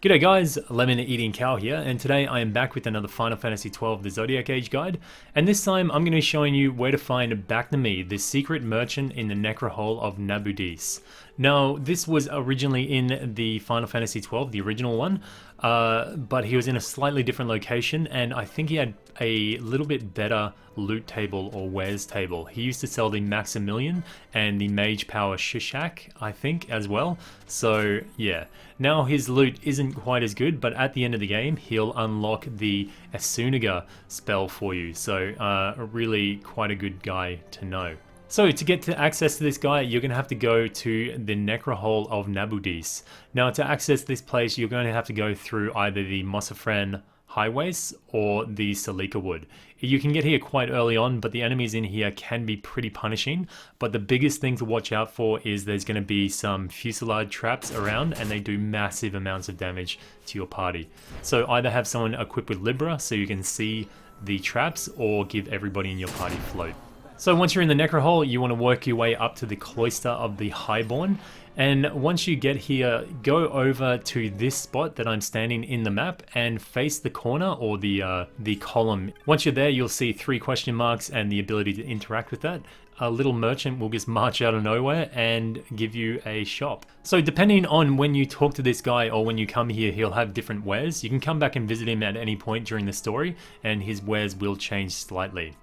G'day guys, Lemon Eating Cow here, and today I am back with another Final Fantasy XII The Zodiac Age guide, and this time I'm going to be showing you where to find Baknamy, the secret merchant in the Necrohol of Nabudis. Now, this was originally in the Final Fantasy XII, the original one, but he was in a slightly different location, and I think he had a little bit better loot table or wares table. He used to sell the Maximilian and the Mage Power Shishak, I think, as well. So yeah, now his loot isn't quite as good, but at the end of the game he'll unlock the Esunaga spell for you. So really quite a good guy to know. So to get to access to this guy, you're going to have to go to the Necrohol of Nabudis. Now to access this place, you're going to have to go through either the Mossafran highways or the Salika Wood. You can get here quite early on, but the enemies in here can be pretty punishing. But the biggest thing to watch out for is there's going to be some fusillade traps around, and they do massive amounts of damage to your party. So either have someone equipped with Libra so you can see the traps, or give everybody in your party float. So once you're in the Necrohol, you want to work your way up to the Cloister of the Highborn. And once you get here, go over to this spot that I'm standing in the map and face the corner or the column. Once you're there, you'll see 3 question marks and the ability to interact with that. A little merchant will just march out of nowhere and give you a shop. So depending on when you talk to this guy or when you come here, he'll have different wares. You can come back and visit him at any point during the story, and his wares will change slightly.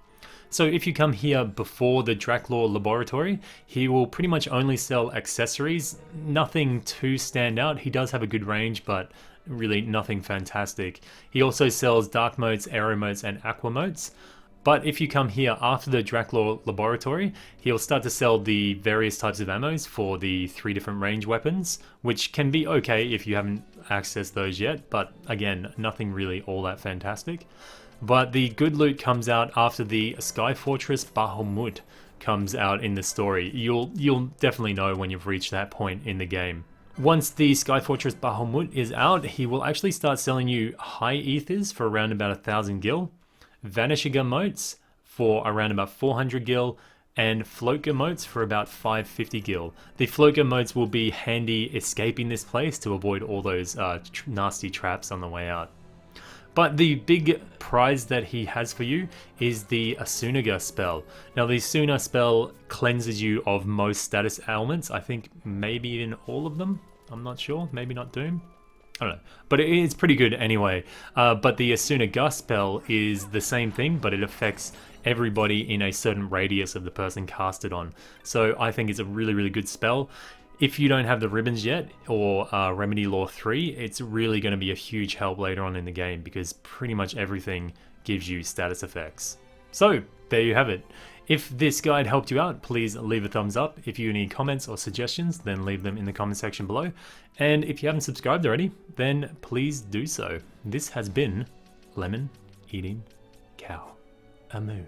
So if you come here before the Draclaw laboratory, he will pretty much only sell accessories, nothing too stand out. He does have a good range, but really nothing fantastic. He also sells dark motes, aero motes, and aqua motes. But if you come here after the Draclaw laboratory, he'll start to sell the various types of ammos for the 3 different range weapons, which can be okay if you haven't accessed those yet, but again, nothing really all that fantastic. But the good loot comes out after the Sky Fortress Bahamut comes out in the story. You'll definitely know when you've reached that point in the game. Once the Sky Fortress Bahamut is out, he will actually start selling you high ethers for around about 1,000 gil, Vanishiga motes for around about 400 gil, and Floatga motes for about 550 gil. The Floatga motes will be handy escaping this place to avoid all those nasty traps on the way out. But the big prize that he has for you is the Esunaga spell. Now the Esunaga spell cleanses you of most status ailments. I think maybe even all of them. I'm not sure. Maybe not Doom. I don't know. But it's pretty good anyway. But the Esunaga spell is the same thing, but it affects everybody in a certain radius of the person cast it on. So I think it's a really, really good spell. If you don't have the ribbons yet, or Remedy Law 3, it's really going to be a huge help later on in the game, because pretty much everything gives you status effects. So, there you have it. If this guide helped you out, please leave a thumbs up. If you need comments or suggestions, then leave them in the comment section below. And if you haven't subscribed already, then please do so. This has been Lemon Eating Cow. Amoo.